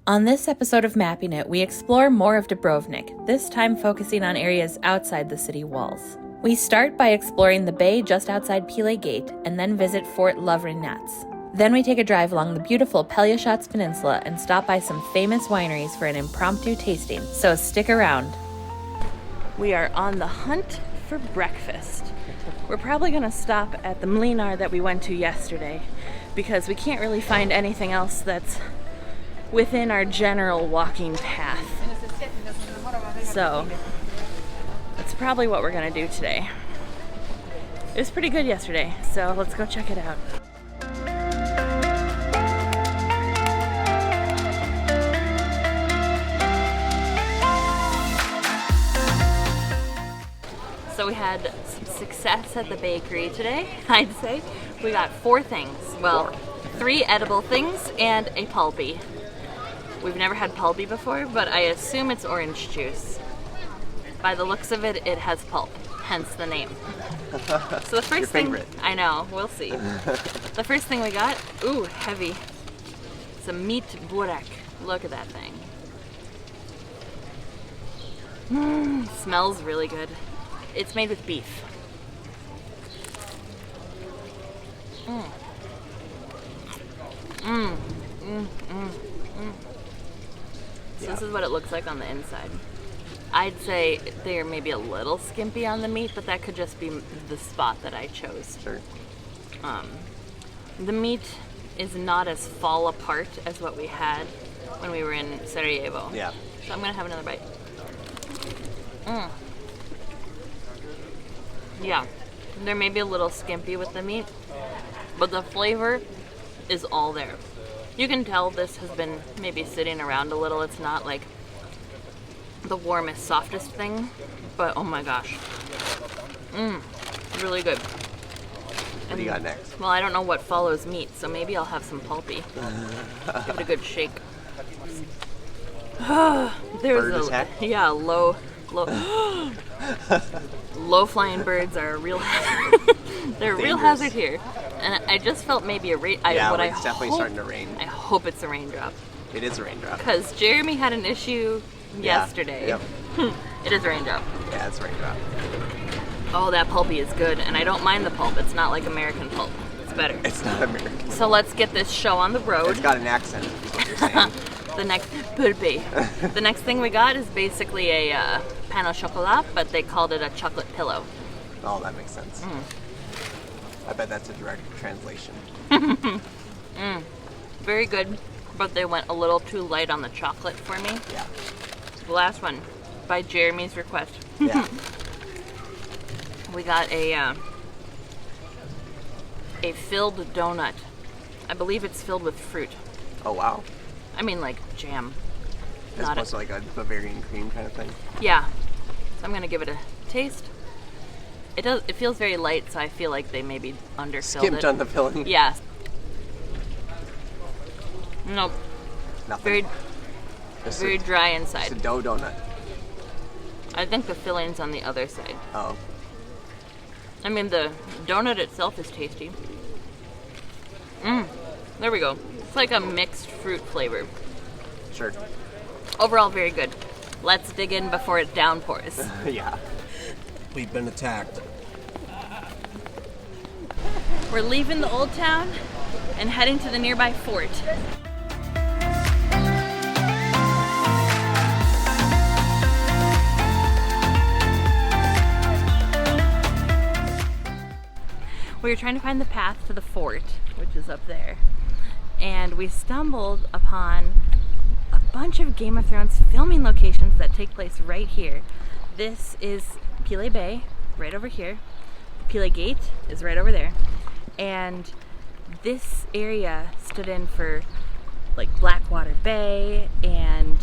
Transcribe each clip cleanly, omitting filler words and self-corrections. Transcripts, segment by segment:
On this episode of Mapping It, we explore more of Dubrovnik, this time focusing on areas outside the city walls. We start by exploring the bay just outside Pile Gate, and then visit Fort Lovrenac. Then we take a drive along the beautiful Pelješac Peninsula and stop by some famous wineries for an impromptu tasting, so stick around. We are on the hunt for breakfast. We're probably going to stop at the Mlinar that we went to yesterday, because we can't really find anything else that's within our general walking path. So that's probably what we're gonna do today. It was pretty good yesterday, so let's go check it out. So we had some success at the bakery today, I'd say. We got 4 things. Well, 3 edible things and a pulpy. We've never had pulpy before, but I assume it's orange juice. By the looks of it, it has pulp, hence the name. So the first thing, I know, we'll see. The first thing we got, ooh, heavy. It's a meat burek. Look at that thing. Smells really good. It's made with beef. So this is what it looks like on the inside. I'd say they're maybe a little skimpy on the meat, but that could just be the spot that I chose. Sure. The meat is not as fall apart as what we had when we were in Sarajevo. Yeah. So I'm gonna have another bite. Yeah, they're maybe a little skimpy with the meat, but the flavor is all there. You can tell this has been maybe sitting around a little. It's not like the warmest, softest thing, but oh my gosh. Really good. What do you got next? Well, I don't know what follows meat, so maybe I'll have some pulpy. Give it a good shake. There's Bird attack? Yeah, low flying birds are a real they're a real hazard here. And I just felt maybe a rain. Yeah, it's definitely starting to rain. I hope it's a raindrop. It is a raindrop. Because Jeremy had an issue yesterday. Yep. It is a raindrop. Yeah, it's a raindrop. Oh, that pulpy is good, and I don't mind the pulp. It's not like American pulp. It's better. It's not American. So let's get this show on the road. It's got an accent, is what you're saying. The next thing we got is basically a pain au chocolat, but they called it a chocolate pillow. Oh, that makes sense. I bet that's a direct translation. Very good, but they went a little too light on the chocolate for me. Yeah. The last one, by Jeremy's request. Yeah. We got a filled donut. I believe it's filled with fruit. Oh, wow. I mean, like jam. As opposed to like a Bavarian cream kind of thing? Yeah. So I'm gonna give it a taste. It feels very light, so I feel like they maybe underfilled Skimped on the filling. Yeah. Nope. Nothing. Very dry inside. It's a dough donut. I think the filling's on the other side. Oh. I mean, the donut itself is tasty. There we go. It's like a mixed fruit flavor. Sure. Overall, very good. Let's dig in before it downpours. Yeah. We've been attacked. We're leaving the old town and heading to the nearby fort. We were trying to find the path to the fort, which is up there, and we stumbled upon a bunch of Game of Thrones filming locations that take place right here. This is Pile Bay, right over here. Pile Gate is right over there, and this area stood in for like Blackwater Bay and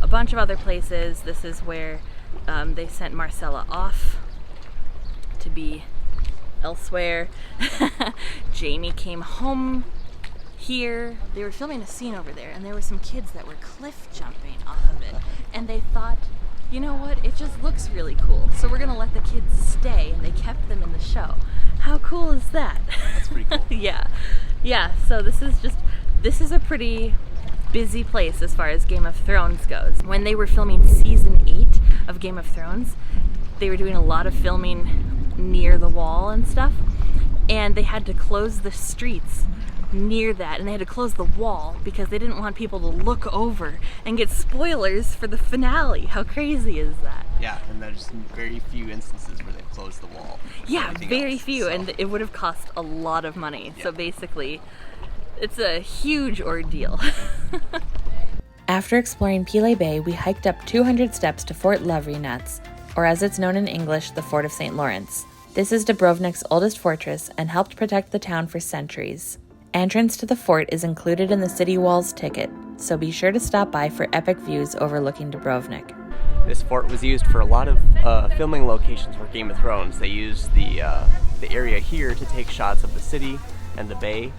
a bunch of other places. This is where they sent Marcella off to be elsewhere. Jamie came home here. They were filming a scene over there, and there were some kids that were cliff jumping off of it, and they thought, you know what, it just looks really cool, so we're gonna let the kids stay, and they kept them in the show. How cool is that? That's pretty cool. Yeah, so this is a pretty busy place as far as Game of Thrones goes. When they were filming season 8 of Game of Thrones, they were doing a lot of filming near the wall and stuff, and they had to close the streets near that, and they had to close the wall because they didn't want people to look over and get spoilers for the finale. How crazy is that? Yeah, and there's very few instances where they've closed the wall. Yeah, very else, few, so. and it would have cost a lot of money. Yeah. So basically, it's a huge ordeal. After exploring Pile Bay, we hiked up 200 steps to Fort La Renats, or as it's known in English, the Fort of St. Lawrence. This is Dubrovnik's oldest fortress and helped protect the town for centuries. Entrance to the fort is included in the city walls ticket, so be sure to stop by for epic views overlooking Dubrovnik. This fort was used for a lot of filming locations for Game of Thrones. They used the area here to take shots of the city and the bay,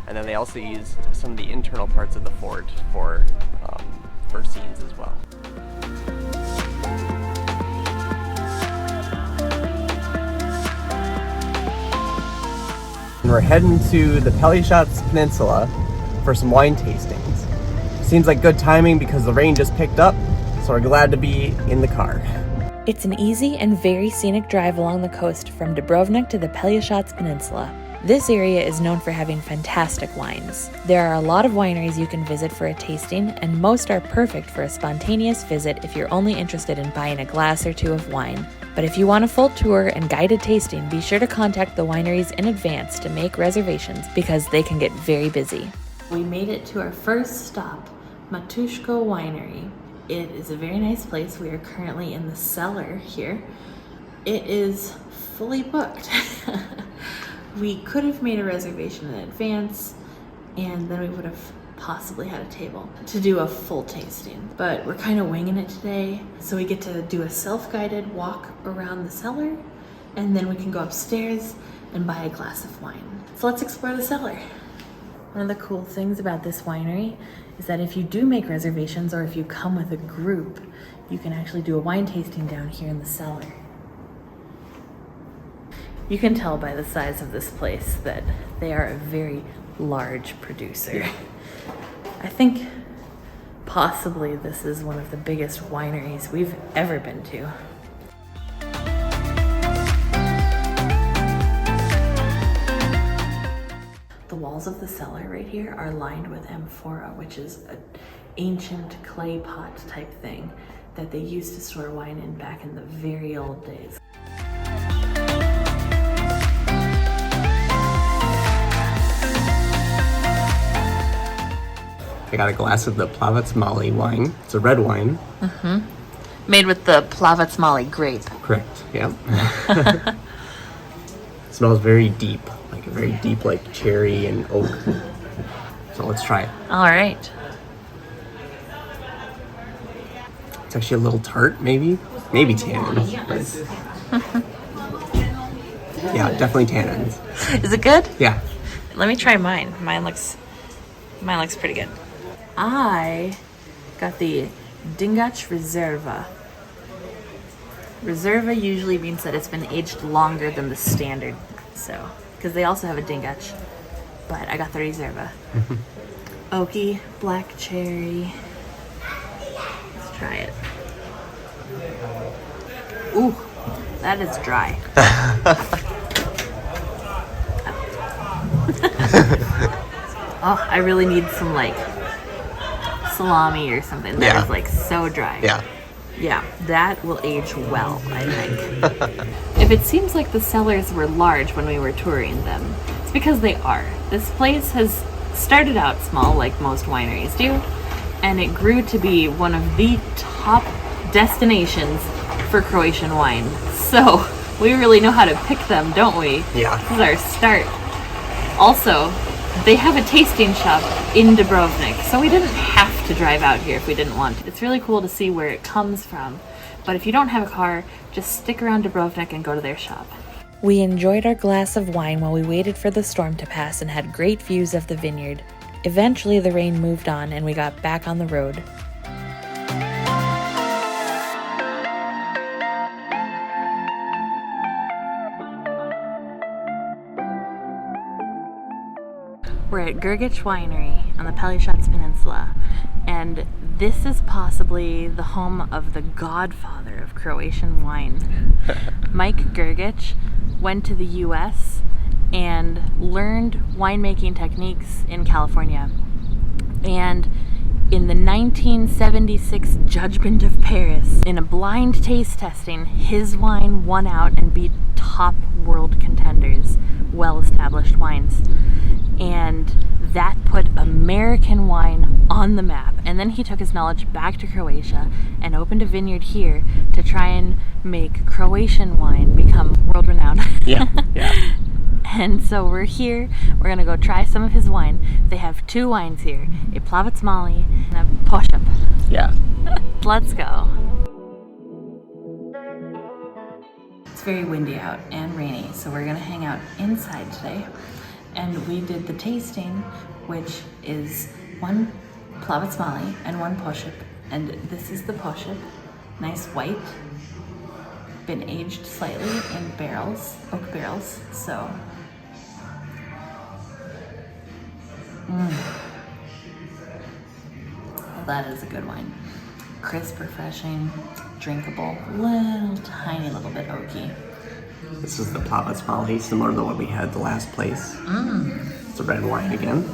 and then they also used some of the internal parts of the fort for scenes as well. And we're heading to the Pelješac Peninsula for some wine tastings. Seems like good timing because the rain just picked up, so we're glad to be in the car. It's an easy and very scenic drive along the coast from Dubrovnik to the Pelješac Peninsula. This area is known for having fantastic wines. There are a lot of wineries you can visit for a tasting, and most are perfect for a spontaneous visit if you're only interested in buying a glass or two of wine. But if you want a full tour and guided tasting, be sure to contact the wineries in advance to make reservations because they can get very busy. We made it to our first stop, Matuško Winery. It is a very nice place. We are currently in the cellar here. It is fully booked. We could have made a reservation in advance, and then we would have possibly had a table to do a full tasting. But we're kind of winging it today, so we get to do a self-guided walk around the cellar, and then we can go upstairs and buy a glass of wine. So let's explore the cellar. One of the cool things about this winery is that if you do make reservations or if you come with a group, you can actually do a wine tasting down here in the cellar. You can tell by the size of this place that they are a very large producer. Yeah. I think possibly this is one of the biggest wineries we've ever been to. The walls of the cellar right here are lined with amphora, which is an ancient clay pot type thing that they used to store wine in back in the very old days. I got a glass of the Plavac Mali wine. It's a red wine. Made with the Plavac Mali grape. Correct, yeah. Smells very deep, like a very deep like cherry and oak. So let's try it. All right. It's actually a little tart, maybe tannins. Yeah, definitely tannins. Is it good? Yeah. Let me try mine. Mine looks pretty good. I got the Dingac Reserva. Reserva usually means that it's been aged longer than the standard, so because they also have a Dingac, but I got the Reserva. Oaky, black cherry. Let's try it. Ooh, that is dry. Oh, I really need some like salami or something. That is like so dry. Yeah, that will age well, I think. If it seems like the cellars were large when we were touring them, it's because they are. This place has started out small, like most wineries do, and it grew to be one of the top destinations for Croatian wine. So we really know how to pick them, don't we? Yeah. This is our start. Also, they have a tasting shop in Dubrovnik, so we didn't have to drive out here if we didn't want to. It's really cool to see where it comes from, but if you don't have a car, just stick around Dubrovnik and go to their shop. We enjoyed our glass of wine while we waited for the storm to pass and had great views of the vineyard. Eventually the rain moved on and we got back on the road. We're at Grgic Winery on the Pelješac Peninsula, And this is possibly the home of the godfather of Croatian wine. Mike Grgic went to the US and learned winemaking techniques in California. And in the 1976 Judgment of Paris, in a blind taste testing, his wine won out and beat top world contenders, well-established wines. And that put American wine on the map. And then he took his knowledge back to Croatia and opened a vineyard here to try and make Croatian wine become world-renowned. Yeah. And so we're here, we're gonna go try some of his wine. They have two wines here, a Plavac Mali and a Pošap. Yeah. Let's go. It's very windy out and rainy, so we're gonna hang out inside today. And we did the tasting, which is one Plavac Mali and one Pošap. And this is the Pošap, nice white, been aged slightly in barrels, oak barrels, so. Well, that is a good wine. Crisp, refreshing, drinkable, tiny little bit oaky. This is the Plavac Mali, similar to what we had the last place. It's a red wine again.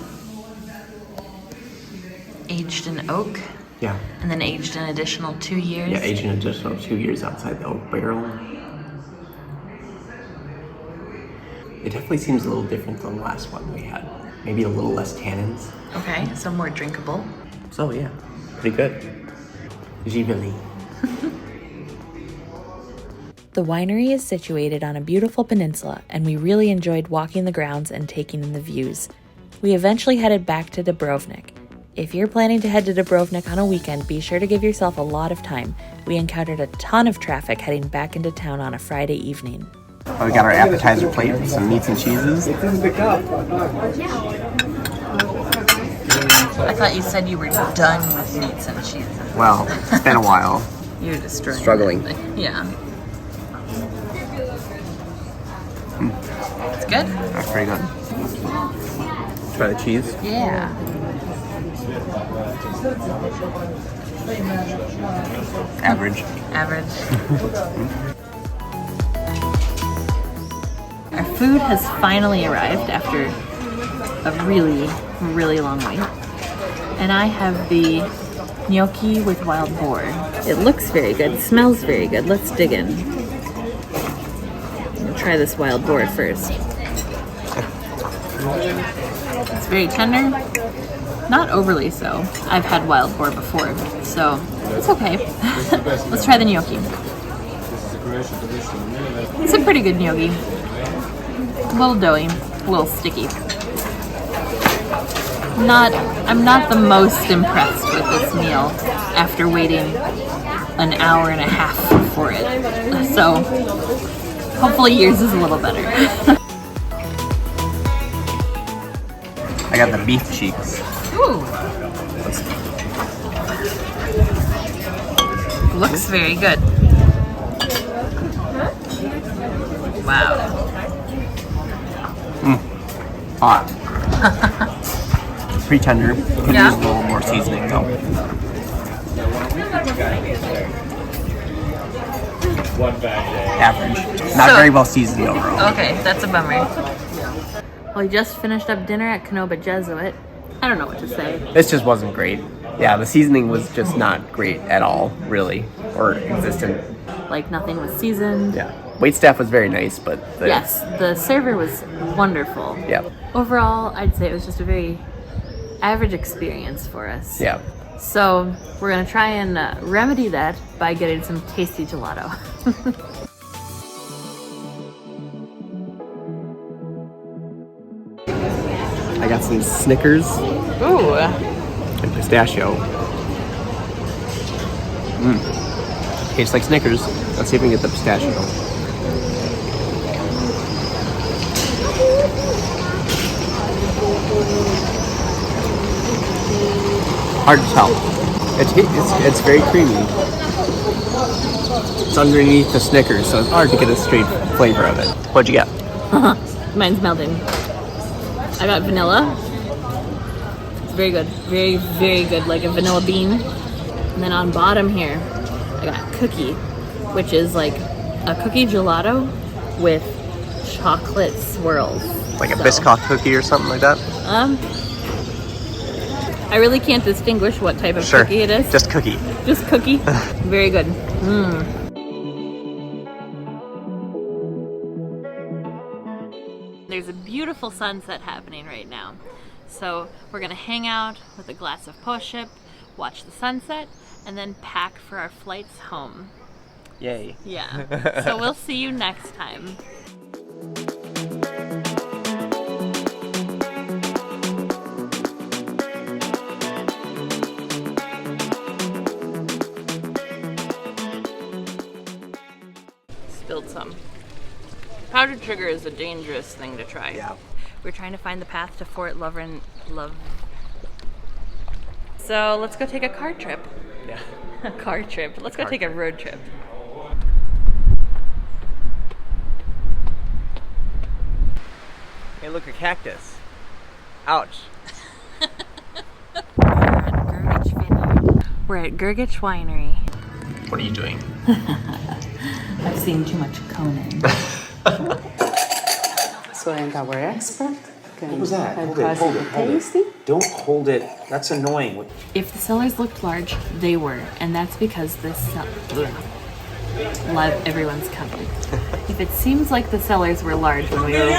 Aged in oak, Yeah. and then aged an additional 2 years. Yeah, aged an additional 2 years outside the oak barrel. It definitely seems a little different than the last one we had. Maybe a little less tannins. Okay, so more drinkable. So yeah, pretty good. Živeli. The winery is situated on a beautiful peninsula, and we really enjoyed walking the grounds and taking in the views. We eventually headed back to Dubrovnik. If you're planning to head to Dubrovnik on a weekend, be sure to give yourself a lot of time. We encountered a ton of traffic heading back into town on a Friday evening. We got our appetizer plate with some meats and cheeses. I thought you said you were done with meats and cheeses. Well, it's been a while. You're destroying Struggling. everything. Yeah. It's good? That's pretty good. Try the cheese. Yeah. Average. Average. Our food has finally arrived after a really, really long wait. And I have the gnocchi with wild boar. It looks very good, it smells very good. Let's dig in. I'm gonna try this wild boar first. It's very tender, not overly so. I've had wild boar before, so it's okay. Let's try the gnocchi. It's a pretty good gnocchi. A little doughy, a little sticky. I'm not the most impressed with this meal after waiting an hour and a half for it. So hopefully yours is a little better. I got the beef cheeks. Ooh. Looks very good. Wow. Hot. Pretty tender. Could Yeah. use a little more seasoning though. Average. Not So- very well seasoned overall. Okay, that's a bummer. Well, we just finished up dinner at Canova Jesuit. I don't know what to say. This just wasn't great. Yeah, the seasoning was just not great at all, really, or existent. Like nothing was seasoned. Yeah. Waitstaff was very nice, but Yes, the server was wonderful. Yeah. Overall, I'd say it was just a very average experience for us. Yeah. So we're gonna try and remedy that by getting some tasty gelato. I got some Snickers Ooh. and pistachio. Tastes like Snickers. Let's see if we can get the pistachio. Hard to tell. It's very creamy. It's underneath the Snickers, so it's hard to get a straight flavor of it. What'd you get? Mine's melting. I got vanilla, Very good. Very, very good. Like a vanilla bean. And then on bottom here, I got cookie, which is like a cookie gelato with chocolate swirls. Like a Biscoff cookie or something like that? I really can't distinguish what type of cookie it is. Just cookie. Just cookie. Very good. There's a beautiful sunset happening right now. So we're gonna hang out with a glass of Poship, watch the sunset, and then pack for our flights home. Yay. Yeah. So we'll see you next time. Spilled some. Powdered sugar is a dangerous thing to try. Yeah. We're trying to find the path to Fort Love. So let's go take a car trip. Yeah. A car trip. Let's go take a road trip. Hey, look, a cactus. Ouch. We're at Gurgitch Winery. What are you doing? I've seen too much Conan. So and our expert can What was that? help Hold it, us hold with it, hold it. tasting. Don't hold it. That's annoying. If the cellars looked large, they were, and that's because everyone's coming. If it seems like the cellars were large when we were